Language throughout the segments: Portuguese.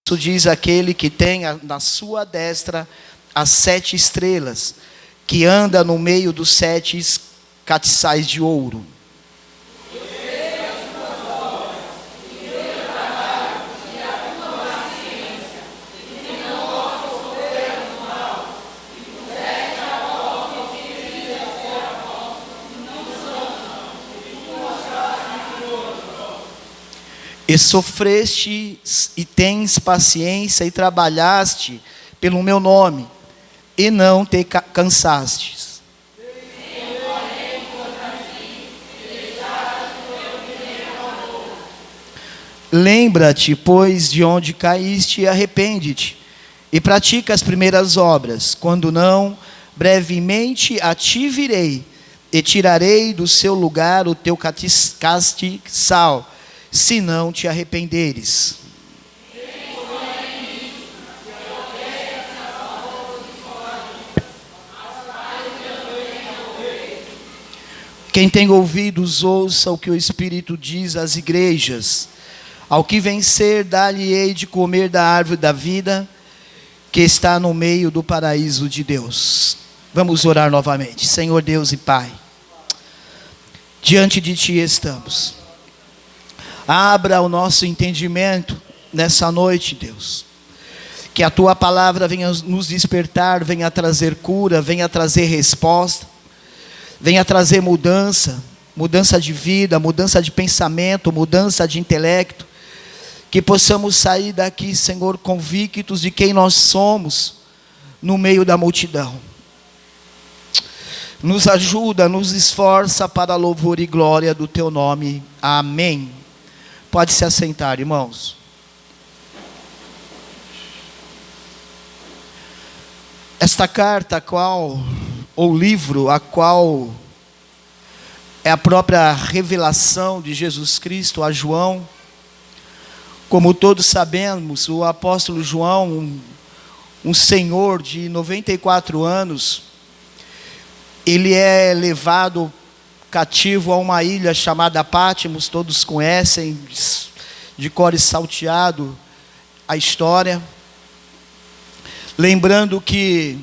Isso diz aquele que tem na sua destra as 7 estrelas, que anda no meio dos 7 castiçais de ouro. E sofreste e tens paciência e trabalhaste pelo meu nome, e não te cansastes. Lembra-te, pois, de onde caíste e arrepende-te, e pratica as primeiras obras. Quando não, brevemente a ti virei, e tirarei do seu lugar o teu castiçal, se não te arrependeres. Quem tem ouvidos, ouça o que o Espírito diz às igrejas. Ao que vencer, dar-lhe-ei de comer da árvore da vida, que está no meio do paraíso de Deus. Vamos orar novamente. Senhor Deus e Pai, diante de Ti estamos. Abra o nosso entendimento nessa noite, Deus. Que a Tua palavra venha nos despertar, venha trazer cura, venha trazer resposta, venha trazer mudança de vida, mudança de pensamento, mudança de intelecto. Que possamos sair daqui, Senhor, convictos de quem nós somos no meio da multidão. Nos ajuda, nos esforça para a louvor e glória do Teu nome. Amém. Pode se assentar, irmãos. Esta carta, ou livro, a qual é a própria revelação de Jesus Cristo a João. Como todos sabemos, o apóstolo João, um senhor de 94 anos, ele é levado cativo a uma ilha chamada Pátimos. Todos conhecem de cor e salteado a história. Lembrando que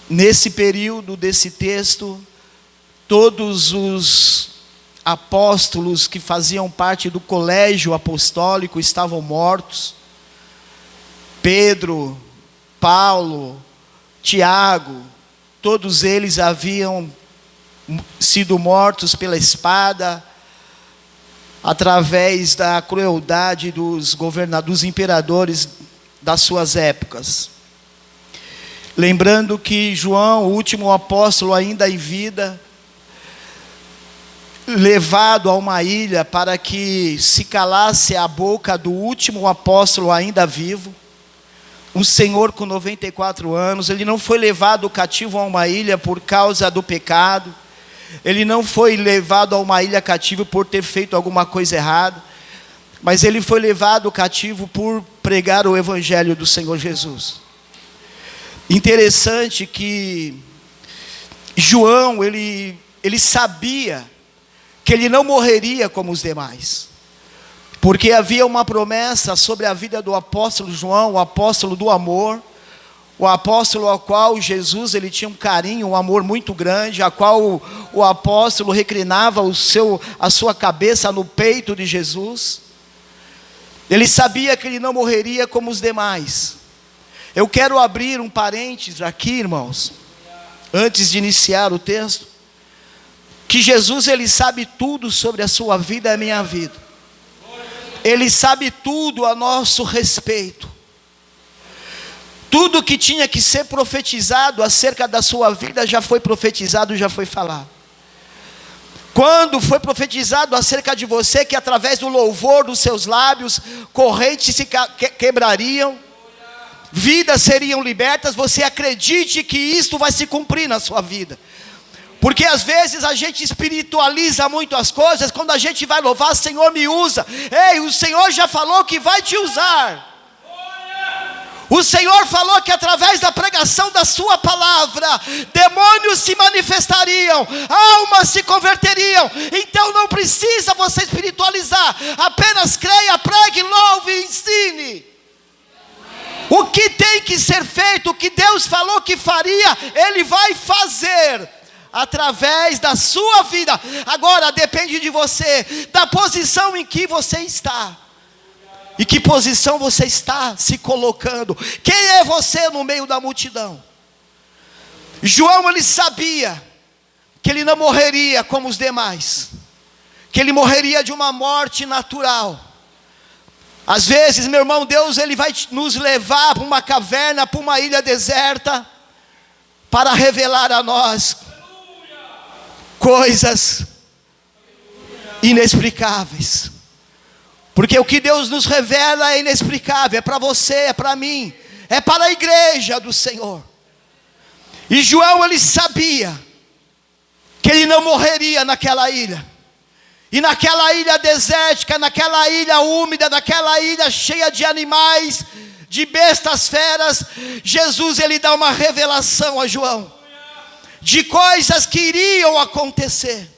nesse período desse texto, todos os apóstolos que faziam parte do colégio apostólico estavam mortos. Pedro, Paulo, Tiago, todos eles haviam sido mortos pela espada, através da crueldade dos imperadores das suas épocas. Lembrando que João, o último apóstolo ainda em vida, levado a uma ilha para que se calasse a boca do último apóstolo ainda vivo, um senhor com 94 anos, ele não foi levado cativo a uma ilha por causa do pecado, ele não foi levado a uma ilha cativo por ter feito alguma coisa errada, mas ele foi levado cativo por pregar o evangelho do Senhor Jesus. Interessante que João, ele sabia que ele não morreria como os demais, porque havia uma promessa sobre a vida do apóstolo João, o apóstolo do amor, o apóstolo ao qual Jesus ele tinha um carinho, um amor muito grande, a qual o apóstolo reclinava a sua cabeça no peito de Jesus. Ele sabia que ele não morreria como os demais. Eu quero abrir um parênteses aqui, irmãos, antes de iniciar o texto, que Jesus ele sabe tudo sobre a sua vida e a minha vida. Ele sabe tudo a nosso respeito. Tudo que tinha que ser profetizado acerca da sua vida já foi profetizado, já foi falado. Quando foi profetizado acerca de você, que através do louvor dos seus lábios, correntes se quebrariam, vidas seriam libertas, você acredite que isto vai se cumprir na sua vida. Porque às vezes a gente espiritualiza muito as coisas. Quando a gente vai louvar, Senhor me usa. Ei, o Senhor já falou que vai te usar. O Senhor falou que através da pregação da sua palavra, demônios se manifestariam, almas se converteriam. Então não precisa você espiritualizar, apenas creia, pregue, louve e ensine. O que tem que ser feito, o que Deus falou que faria, Ele vai fazer através da sua vida. Agora depende de você, da posição em que você está. E que posição você está se colocando? Quem é você no meio da multidão? João, ele sabia que ele não morreria como os demais, que ele morreria de uma morte natural. Às vezes, meu irmão, Deus ele vai nos levar para uma caverna, para uma ilha deserta, para revelar a nós coisas inexplicáveis. Porque o que Deus nos revela é inexplicável, é para você, é para mim, é para a igreja do Senhor. E João, ele sabia que ele não morreria naquela ilha. E naquela ilha desértica, naquela ilha úmida, naquela ilha cheia de animais, de bestas feras, Jesus ele dá uma revelação a João, de coisas que iriam acontecer.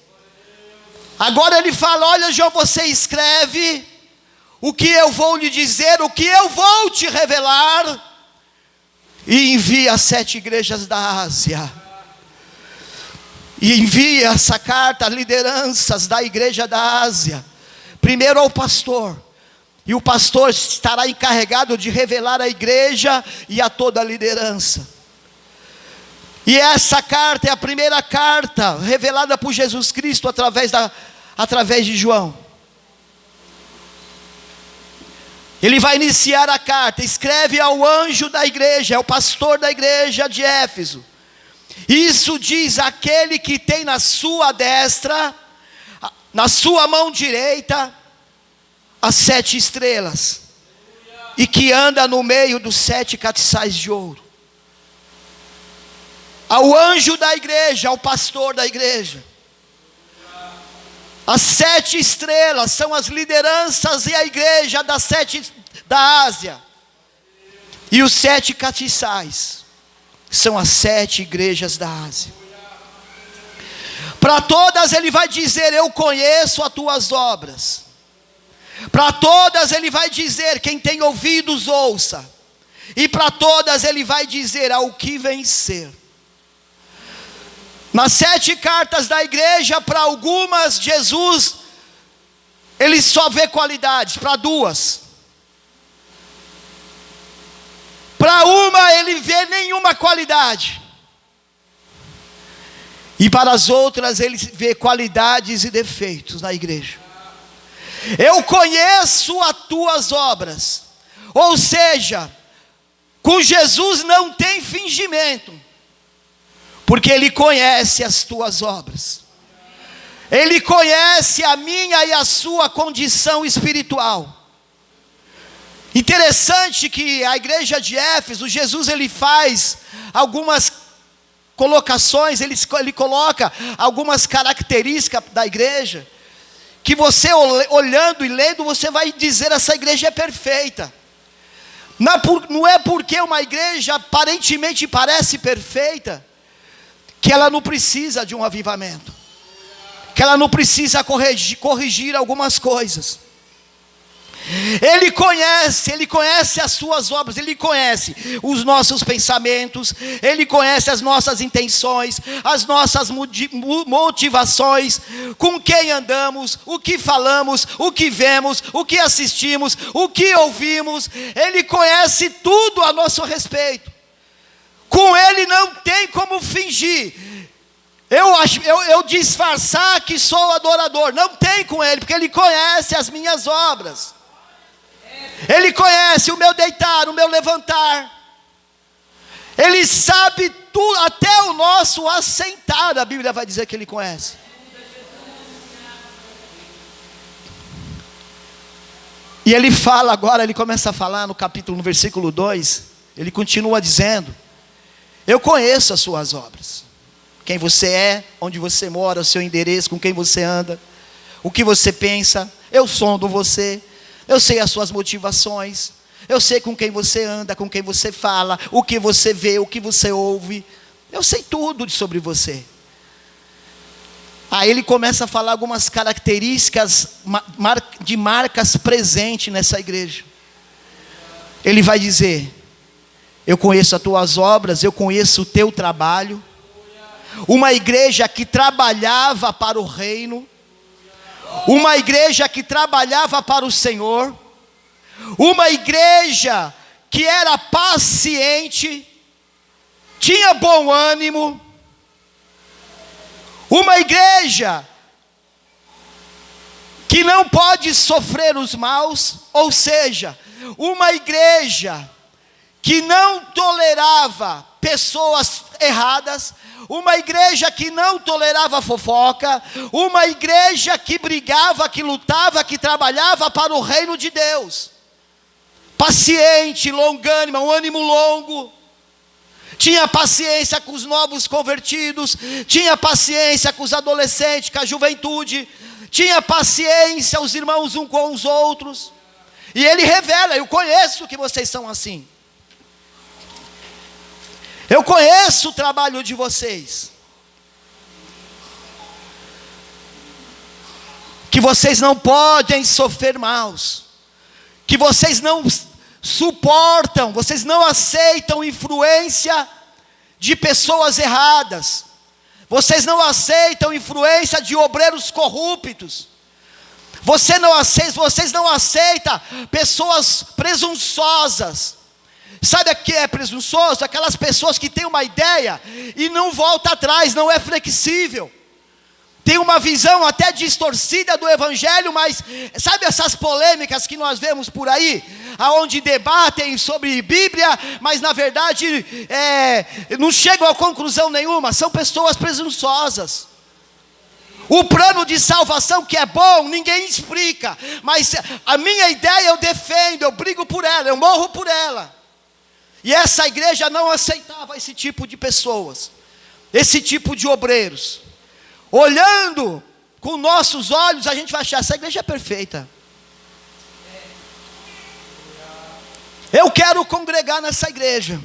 Agora ele fala: olha João, você escreve o que eu vou lhe dizer, o que eu vou te revelar, e envia as 7 igrejas da Ásia. E envia essa carta às lideranças da igreja da Ásia. Primeiro ao pastor. E o pastor estará encarregado de revelar à igreja e a toda a liderança. E essa carta é a primeira carta revelada por Jesus Cristo através de João. Ele vai iniciar a carta, escreve ao anjo da igreja, ao pastor da igreja de Éfeso. Isso diz aquele que tem na sua destra, na sua mão direita, as 7 estrelas, e que anda no meio dos 7 castiçais de ouro. Ao anjo da igreja, ao pastor da igreja. As 7 estrelas são as lideranças e a igreja das 7 da Ásia. E os 7 castiçais são as 7 igrejas da Ásia. Para todas ele vai dizer: eu conheço as tuas obras. Para todas ele vai dizer: quem tem ouvidos ouça. E para todas ele vai dizer: ao que vencer. Nas 7 cartas da igreja, para algumas Jesus ele só vê qualidades, para 2. Para uma ele vê nenhuma qualidade. E para as outras ele vê qualidades e defeitos na igreja. Eu conheço as tuas obras. Ou seja, com Jesus não tem fingimento, porque Ele conhece as tuas obras. Ele conhece a minha e a sua condição espiritual. Interessante que a igreja de Éfeso, Jesus ele faz algumas colocações, ele coloca algumas características da igreja, que você olhando e lendo, você vai dizer: essa igreja é perfeita. Não é porque uma igreja aparentemente parece perfeita, que ela não precisa de um avivamento, que ela não precisa corrigir algumas coisas. Ele conhece as suas obras, Ele conhece os nossos pensamentos, Ele conhece as nossas intenções, as nossas motivações, com quem andamos, o que falamos, o que vemos, o que assistimos, o que ouvimos. Ele conhece tudo a nosso respeito. Com Ele não tem como fingir. Eu disfarçar que sou adorador, não tem com Ele, porque Ele conhece as minhas obras. Ele conhece o meu deitar, o meu levantar. Ele sabe tudo, até o nosso assentar, a Bíblia vai dizer que Ele conhece. E Ele fala agora, Ele começa a falar no versículo 2, Ele continua dizendo: eu conheço as suas obras. Quem você é, onde você mora, o seu endereço, com quem você anda, o que você pensa. Eu sondo você. Eu sei as suas motivações. Eu sei com quem você anda, com quem você fala, o que você vê, o que você ouve. Eu sei tudo sobre você. Aí ele começa a falar algumas características de marcas presentes nessa igreja. Ele vai dizer: eu conheço as tuas obras, eu conheço o teu trabalho. Uma igreja que trabalhava para o reino, uma igreja que trabalhava para o Senhor, uma igreja que era paciente, tinha bom ânimo, uma igreja que não pode sofrer os maus, ou seja, uma igreja que não tolerava pessoas erradas, uma igreja que não tolerava fofoca, uma igreja que brigava, que lutava, que trabalhava para o reino de Deus, paciente, longânima, um ânimo longo, tinha paciência com os novos convertidos, tinha paciência com os adolescentes, com a juventude, tinha paciência os irmãos uns com os outros, e ele revela: eu conheço que vocês são assim, eu conheço o trabalho de vocês, que vocês não podem sofrer maus, que vocês não suportam, vocês não aceitam influência de pessoas erradas, vocês não aceitam influência de obreiros corruptos, vocês não aceitam pessoas presunçosas. Sabe o que é presunçoso? Aquelas pessoas que têm uma ideia e não volta atrás, não é flexível, tem uma visão até distorcida do evangelho, mas sabe essas polêmicas que nós vemos por aí, aonde debatem sobre Bíblia, mas na verdade não chegam a conclusão nenhuma, são pessoas presunçosas. O plano de salvação que é bom, ninguém explica, mas a minha ideia eu defendo, eu brigo por ela, eu morro por ela. E essa igreja não aceitava esse tipo de pessoas, esse tipo de obreiros. Olhando com nossos olhos, a gente vai achar: essa igreja é perfeita, eu quero congregar nessa igreja.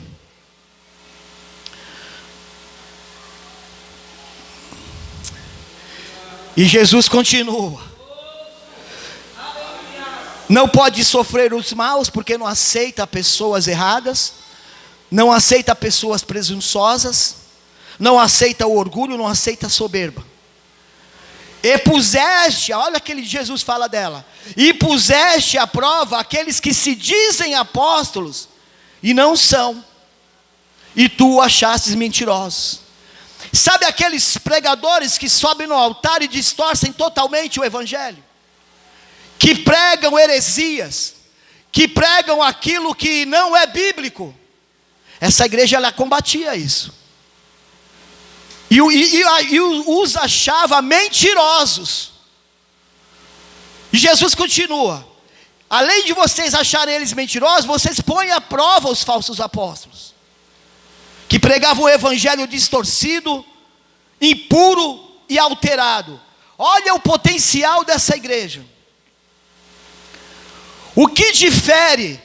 E Jesus continua: não pode sofrer os maus, porque não aceita pessoas erradas, não aceita pessoas presunçosas, não aceita o orgulho, não aceita a soberba. E puseste, olha que Jesus fala dela, e puseste à prova aqueles que se dizem apóstolos e não são, e tu achastes mentirosos. Sabe aqueles pregadores que sobem no altar e distorcem totalmente o evangelho, que pregam heresias, que pregam aquilo que não é bíblico? Essa igreja, ela combatia isso, e os achava mentirosos. E Jesus continua: além de vocês acharem eles mentirosos, vocês põem à prova os falsos apóstolos, que pregavam o evangelho distorcido, impuro e alterado. Olha o potencial dessa igreja. O que difere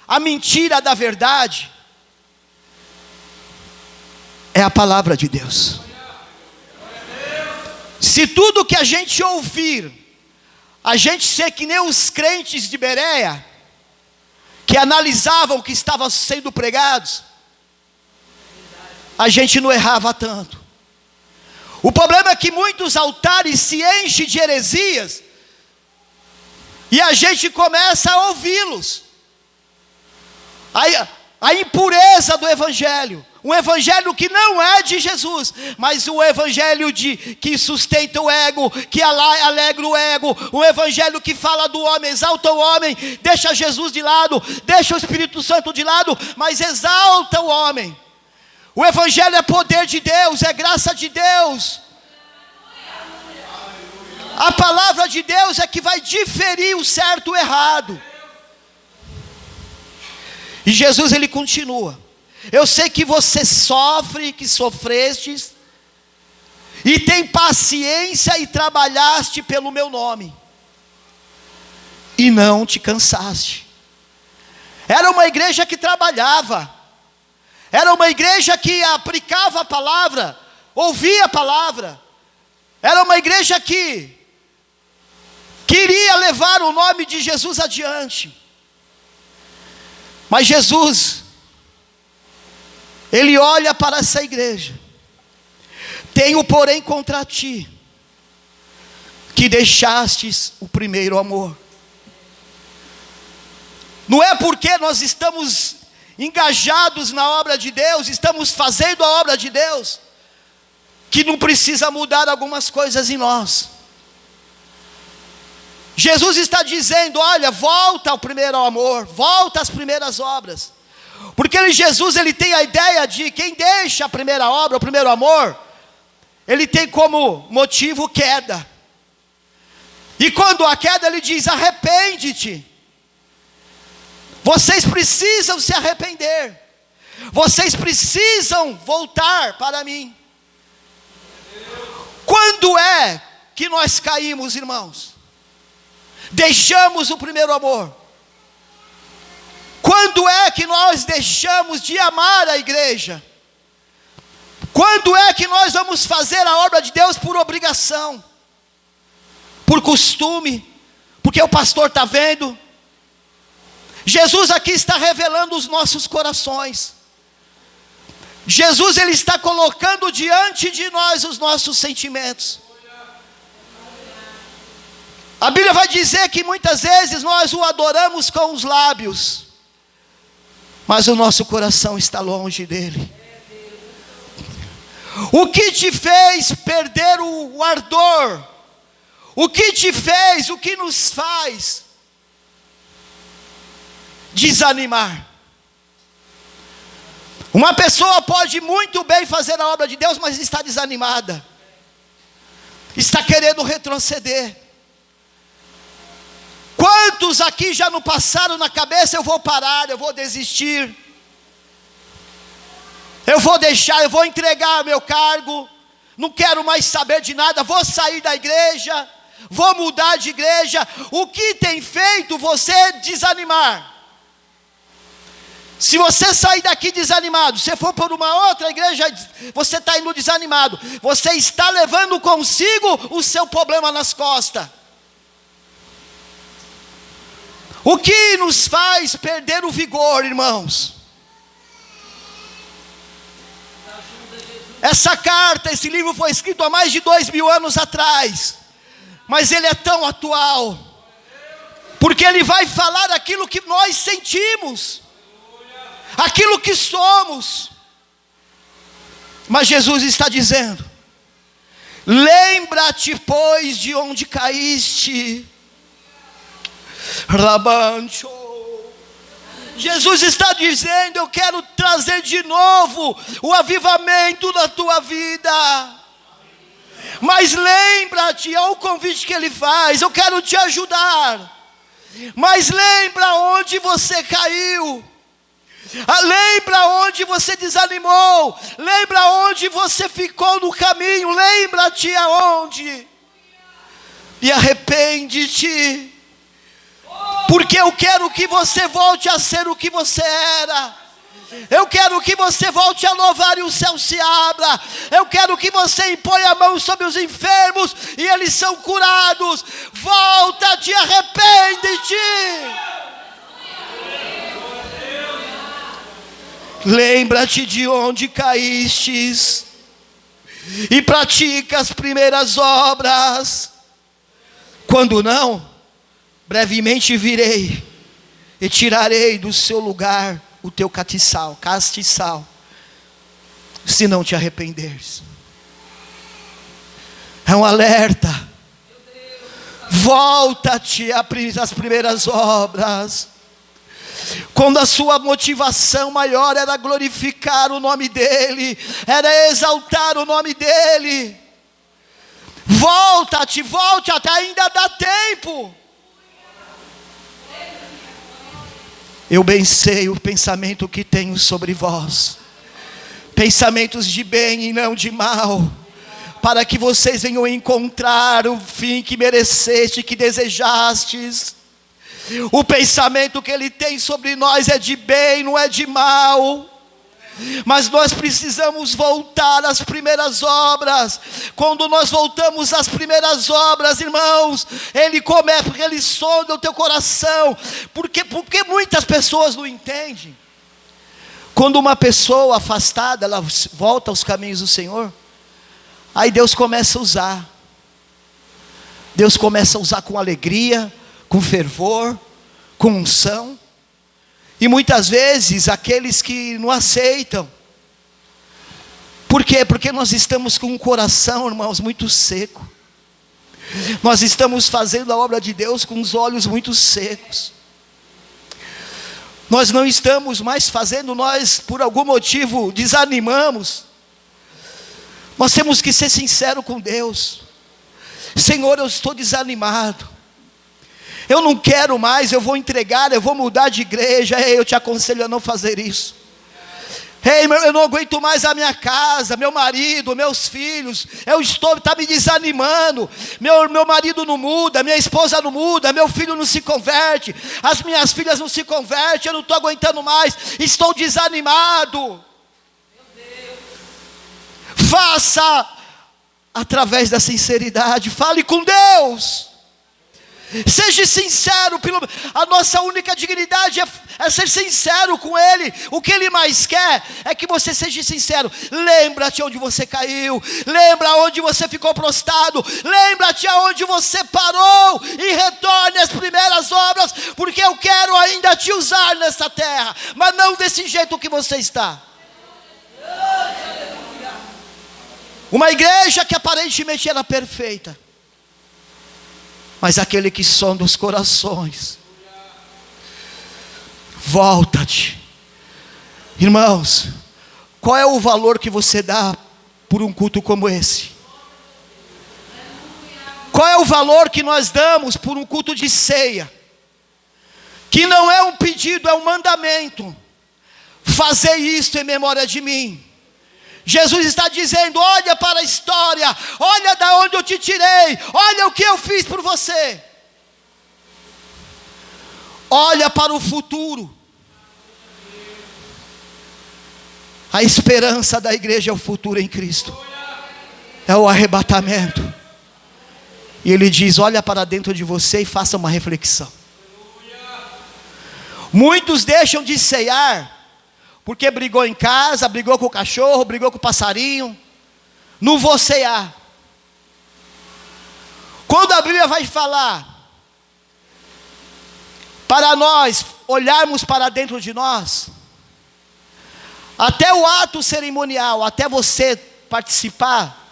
a mentira da verdade é a palavra de Deus. Se tudo que a gente ouvir, a gente ser que nem os crentes de Bereia, que analisavam o que estava sendo pregados, a gente não errava tanto. O problema é que muitos altares se enchem de heresias, e a gente começa a ouvi-los. A impureza do evangelho, um evangelho que não é de Jesus, mas um evangelho que sustenta o ego, que alegra o ego, um evangelho que fala do homem, exalta o homem, deixa Jesus de lado, deixa o Espírito Santo de lado, mas exalta o homem. O evangelho é poder de Deus, é graça de Deus. A palavra de Deus é que vai diferir o certo e o errado. E Jesus, ele continua: eu sei que você sofre, que sofrestes, e tem paciência e trabalhaste pelo meu nome, e não te cansaste. Era uma igreja que trabalhava, era uma igreja que aplicava a palavra, ouvia a palavra, era uma igreja que queria levar o nome de Jesus adiante. Mas Jesus, Ele olha para essa igreja. Tenho, porém, contra ti, que deixastes o primeiro amor. Não é porque nós estamos engajados na obra de Deus, estamos fazendo a obra de Deus, que não precisa mudar algumas coisas em nós. Jesus está dizendo: olha, volta ao primeiro amor, volta às primeiras obras. Porque Jesus ele tem a ideia de quem deixa a primeira obra, o primeiro amor, ele tem como motivo queda. E quando há queda, ele diz: arrepende-te. Vocês precisam se arrepender. Vocês precisam voltar para mim. Quando é que nós caímos, irmãos? Deixamos o primeiro amor. Quando é que nós deixamos de amar a igreja? Quando é que nós vamos fazer a obra de Deus por obrigação? Por costume? Porque o pastor está vendo? Jesus aqui está revelando os nossos corações. Jesus ele está colocando diante de nós os nossos sentimentos. A Bíblia vai dizer que muitas vezes nós o adoramos com os lábios, mas o nosso coração está longe dele. O que te fez perder o ardor? O que te fez, o que nos faz desanimar? Uma pessoa pode muito bem fazer a obra de Deus, mas está desanimada, está querendo retroceder. Quantos aqui já não passaram na cabeça: eu vou parar, eu vou desistir, eu vou deixar, eu vou entregar meu cargo, não quero mais saber de nada, vou sair da igreja, vou mudar de igreja? O que tem feito você desanimar? Se você sair daqui desanimado, se for por uma outra igreja, você está indo desanimado, você está levando consigo o seu problema nas costas. O que nos faz perder o vigor, irmãos? Essa carta, esse livro foi escrito há mais de 2000 anos atrás, mas ele é tão atual, porque ele vai falar aquilo que nós sentimos, aquilo que somos. Mas Jesus está dizendo: lembra-te, pois, de onde caíste. Rabancho. Jesus está dizendo: eu quero trazer de novo o avivamento na tua vida. Mas lembra-te, é o convite que ele faz: eu quero te ajudar. Mas lembra onde você caiu. Lembra onde você desanimou. Lembra onde você ficou no caminho. Lembra-te aonde. E arrepende-te. Porque eu quero que você volte a ser o que você era. Eu quero que você volte a louvar e o céu se abra. Eu quero que você imponha a mão sobre os enfermos e eles são curados. Volta-te, arrepende-te. Lembra-te de onde caístes e pratica as primeiras obras. Quando não, brevemente virei e tirarei do seu lugar o teu castiçal, se não te arrependeres. É um alerta. Volta-te às primeiras obras. Quando a sua motivação maior era glorificar o nome dEle, era exaltar o nome dEle. Volta-te, volte-te, ainda dá tempo. Eu bem sei o pensamento que tenho sobre vós, pensamentos de bem e não de mal, para que vocês venham encontrar o fim que mereceste, que desejastes. O pensamento que Ele tem sobre nós é de bem, não é de mal. Mas nós precisamos voltar às primeiras obras. Quando nós voltamos às primeiras obras, irmãos, Ele começa, porque Ele sonda o teu coração. Porque muitas pessoas não entendem. Quando uma pessoa afastada, ela volta aos caminhos do Senhor, aí Deus começa a usar. Deus começa a usar com alegria, com fervor, com unção. E muitas vezes aqueles que não aceitam. Por quê? Porque nós estamos com um coração, irmãos, muito seco. Nós estamos fazendo a obra de Deus com os olhos muito secos. Nós não estamos mais fazendo, nós por algum motivo desanimamos. Nós temos que ser sinceros com Deus. Senhor, eu estou desanimado. Eu não quero mais, eu vou entregar, eu vou mudar de igreja. Ei, eu te aconselho a não fazer isso. Ei, eu não aguento mais a minha casa, meu marido, meus filhos. Está me desanimando. Meu marido não muda, minha esposa não muda, meu filho não se converte, as minhas filhas não se convertem, eu não estou aguentando mais, estou desanimado. Faça através da sinceridade, fale com Deus. Seja sincero, a nossa única dignidade é ser sincero com Ele. O que Ele mais quer é que você seja sincero. Lembra-te onde você caiu, lembra onde você ficou prostrado, lembra-te aonde você parou e retorne às primeiras obras, porque eu quero ainda te usar nessa terra, mas não desse jeito que você está. Uma igreja que aparentemente era perfeita, mas aquele que sonda os corações. Volta-te. Irmãos, qual é o valor que você dá por um culto como esse? Qual é o valor que nós damos por um culto de ceia? Que não é um pedido, é um mandamento. Fazer isto em memória de mim. Jesus está dizendo: olha para a história, olha da onde eu te tirei, olha o que eu fiz por você. Olha para o futuro. A esperança da igreja é o futuro em Cristo, é o arrebatamento. E Ele diz: olha para dentro de você e faça uma reflexão. Muitos deixam de ceiar porque brigou em casa, brigou com o cachorro, brigou com o passarinho. Não vou cear. Quando a Bíblia vai falar para nós olharmos para dentro de nós, até o ato cerimonial, até você participar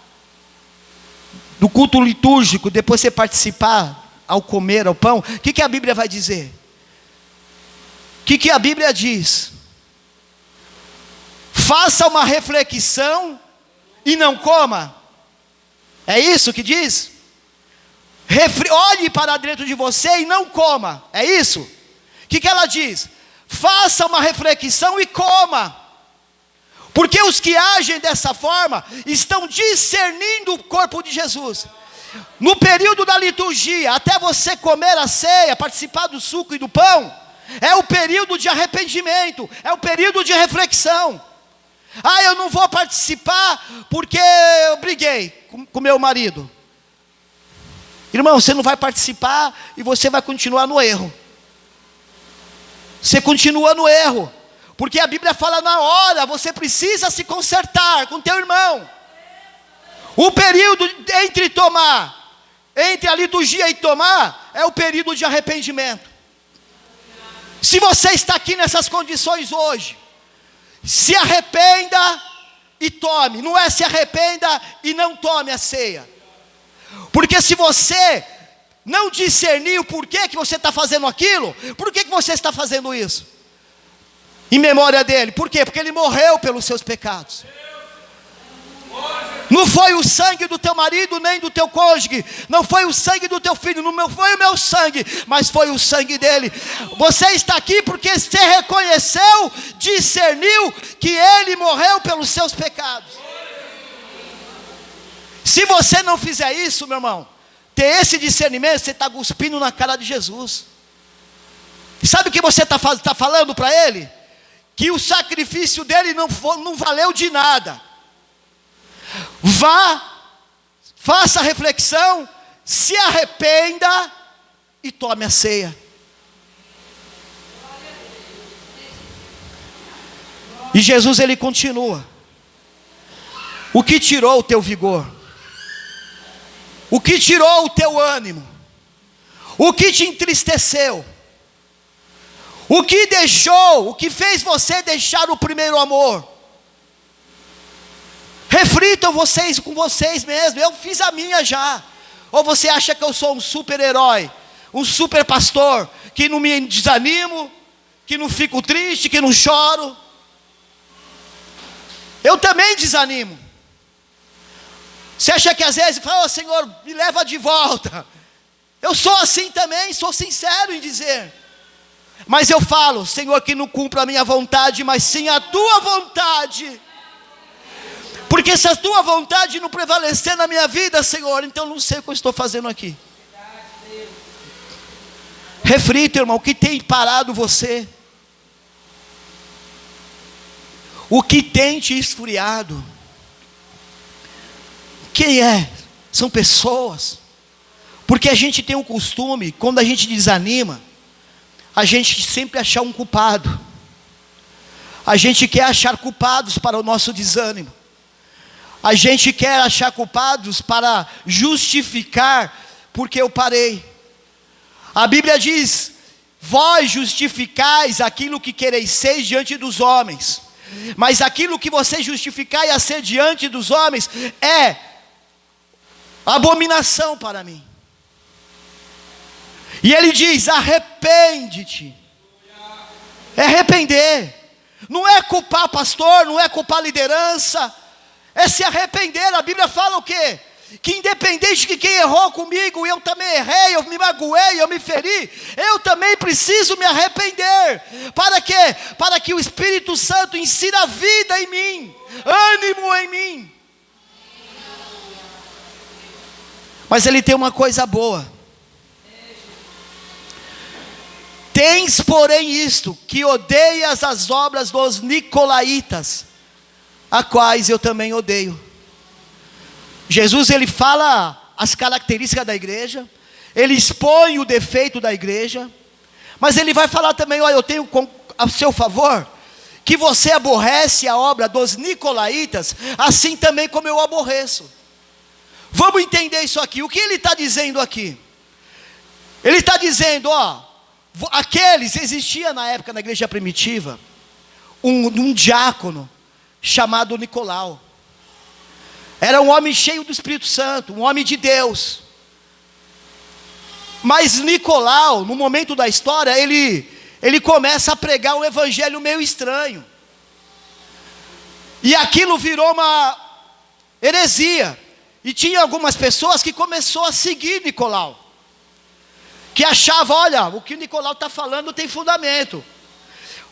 do culto litúrgico, depois você participar ao comer o pão, o que a Bíblia vai dizer? O que a Bíblia diz? Faça uma reflexão e não coma. É isso que diz? Olhe para dentro de você e não coma. É isso? O que ela diz? Faça uma reflexão e coma. Porque os que agem dessa forma estão discernindo o corpo de Jesus. No período da liturgia, até você comer a ceia, participar do suco e do pão, é o período de arrependimento, é o período de reflexão. Ah, eu não vou participar porque eu briguei com meu marido. Irmão, você não vai participar e você vai continuar no erro. Você continua no erro, porque a Bíblia fala na hora, você precisa se consertar com teu irmão. O período entre a liturgia e tomar, é o período de arrependimento. Se você está aqui nessas condições hoje, se arrependa e tome. Não é se arrependa e não tome a ceia. Porque se você não discernir o porquê que você está fazendo aquilo, por que você está fazendo isso? Em memória dele. Por quê? Porque ele morreu pelos seus pecados. Não foi o sangue do teu marido, nem do teu cônjuge, não foi o sangue do teu filho, não foi o meu sangue, mas foi o sangue dele. Você está aqui porque você reconheceu, discerniu que ele morreu pelos seus pecados. Se você não fizer isso, meu irmão, ter esse discernimento, você está cuspindo na cara de Jesus. Sabe o que você está falando para ele? Que o sacrifício dele não valeu de nada. Vá, faça a reflexão, se arrependa e tome a ceia. E Jesus ele continua: o que tirou o teu vigor? O que tirou o teu ânimo? O que te entristeceu? O que deixou? O que fez você deixar o primeiro amor? Reflitam vocês com vocês mesmos. Eu fiz a minha já. Ou você acha que eu sou um super-herói, um super pastor, que não me desanimo, que não fico triste, que não choro? Eu também desanimo. Você acha que às vezes fala: oh, Senhor, me leva de volta? Eu sou assim também, sou sincero em dizer. Mas eu falo: Senhor, que não cumpra a minha vontade, mas sim a tua vontade. Porque se a tua vontade não prevalecer na minha vida, Senhor, então não sei o que eu estou fazendo aqui. Reflita, irmão, o que tem parado você? O que tem te esfriado? Quem é? São pessoas. Porque a gente tem um costume, quando a gente desanima, a gente sempre achar um culpado. A gente quer achar culpados para o nosso desânimo. A gente quer achar culpados para justificar porque eu parei. A Bíblia diz: vós justificais aquilo que quereis ser diante dos homens, mas aquilo que vocês justificai a ser diante dos homens é abominação para mim. E ele diz: arrepende-te. É arrepender. Não é culpar pastor, não é culpar liderança, é se arrepender. A Bíblia fala o quê? Que independente de quem errou comigo, eu também errei, eu me magoei, eu me feri, eu também preciso me arrepender. Para quê? Para que o Espírito Santo ensine vida em mim, ânimo em mim. Mas ele tem uma coisa boa. Tens, porém, isto, que odeias as obras dos nicolaítas, a quais eu também odeio. Jesus, ele fala as características da igreja, ele expõe o defeito da igreja, mas ele vai falar também: olha, eu tenho a seu favor, que você aborrece a obra dos nicolaítas, assim também como eu aborreço. Vamos entender isso aqui. O que ele está dizendo aqui? Ele está dizendo, existia na época da igreja primitiva, um diácono chamado Nicolau. Era um homem cheio do Espírito Santo, um homem de Deus. Mas Nicolau, no momento da história, ele começa a pregar um evangelho meio estranho. E aquilo virou uma heresia. E tinha algumas pessoas que começaram a seguir Nicolau, que achavam: olha, o que Nicolau está falando tem fundamento.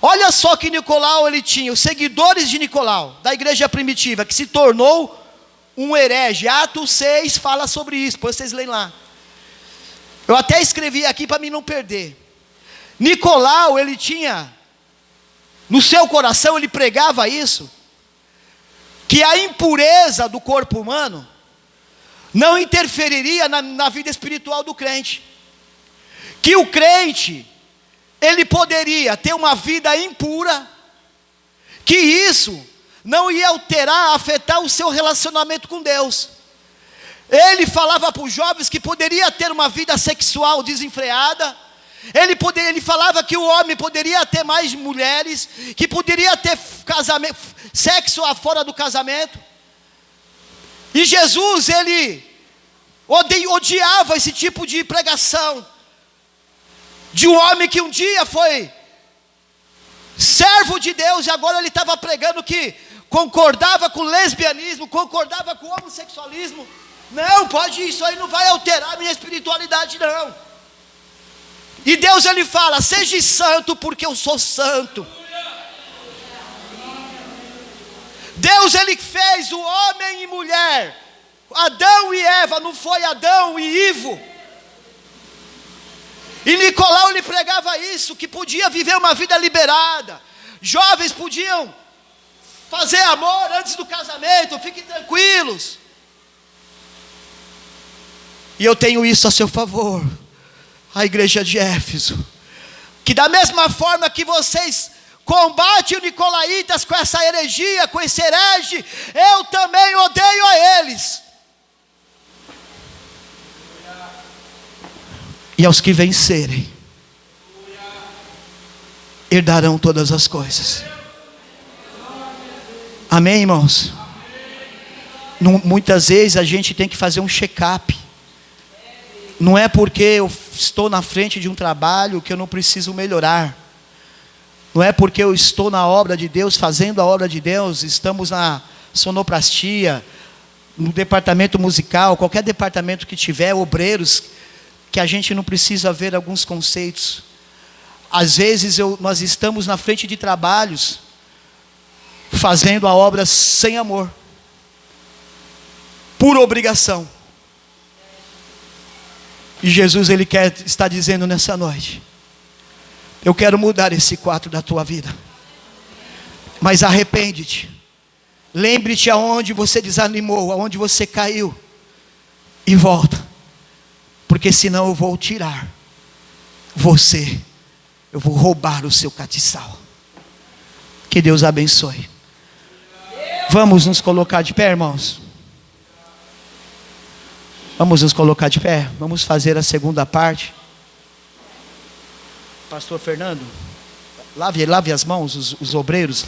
Olha só que Nicolau, ele tinha os seguidores de Nicolau, da igreja primitiva, que se tornou um herege. Atos 6 fala sobre isso, depois vocês leem lá. Eu até escrevi aqui para mim não perder. Nicolau, ele tinha, no seu coração, ele pregava isso, que a impureza do corpo humano não interferiria na vida espiritual do crente. Que o crente, ele poderia ter uma vida impura, que isso não ia alterar, afetar o seu relacionamento com Deus. Ele falava para os jovens que poderia ter uma vida sexual desenfreada. Ele falava que o homem poderia ter mais mulheres, que poderia ter sexo fora do casamento. E Jesus, ele odiava esse tipo de pregação, de um homem que um dia foi servo de Deus, e agora ele estava pregando que concordava com o lesbianismo, concordava com o homossexualismo. Não, pode, isso aí não vai alterar a minha espiritualidade, não. E Deus, ele fala: seja santo porque eu sou santo. Deus, ele fez o homem e mulher, Adão e Eva, não foi Adão e Ivo. E Nicolau, ele pregava isso, que podia viver uma vida liberada, jovens podiam fazer amor antes do casamento, fiquem tranquilos. E eu tenho isso a seu favor, a igreja de Éfeso, que da mesma forma que vocês combate os nicolaítas com essa heresia, com esse herege, eu também odeio a eles. E aos que vencerem, herdarão todas as coisas. Amém, irmãos? Muitas vezes a gente tem que fazer um check-up. Não é porque eu estou na frente de um trabalho que eu não preciso melhorar. Não é porque eu estou na obra de Deus, fazendo a obra de Deus, estamos na sonoplastia, no departamento musical, qualquer departamento que tiver, obreiros, que a gente não precisa ver alguns conceitos. Às vezes nós estamos na frente de trabalhos, fazendo a obra sem amor, por obrigação. E Jesus, Ele está dizendo nessa noite: eu quero mudar esse quadro da tua vida, mas arrepende-te, lembre-te aonde você desanimou, aonde você caiu, e volta, porque senão eu vou tirar você, eu vou roubar o seu catiçal. Que Deus abençoe. Vamos nos colocar de pé, irmãos? Vamos nos colocar de pé, vamos fazer a segunda parte. Pastor Fernando, lave as mãos, os obreiros.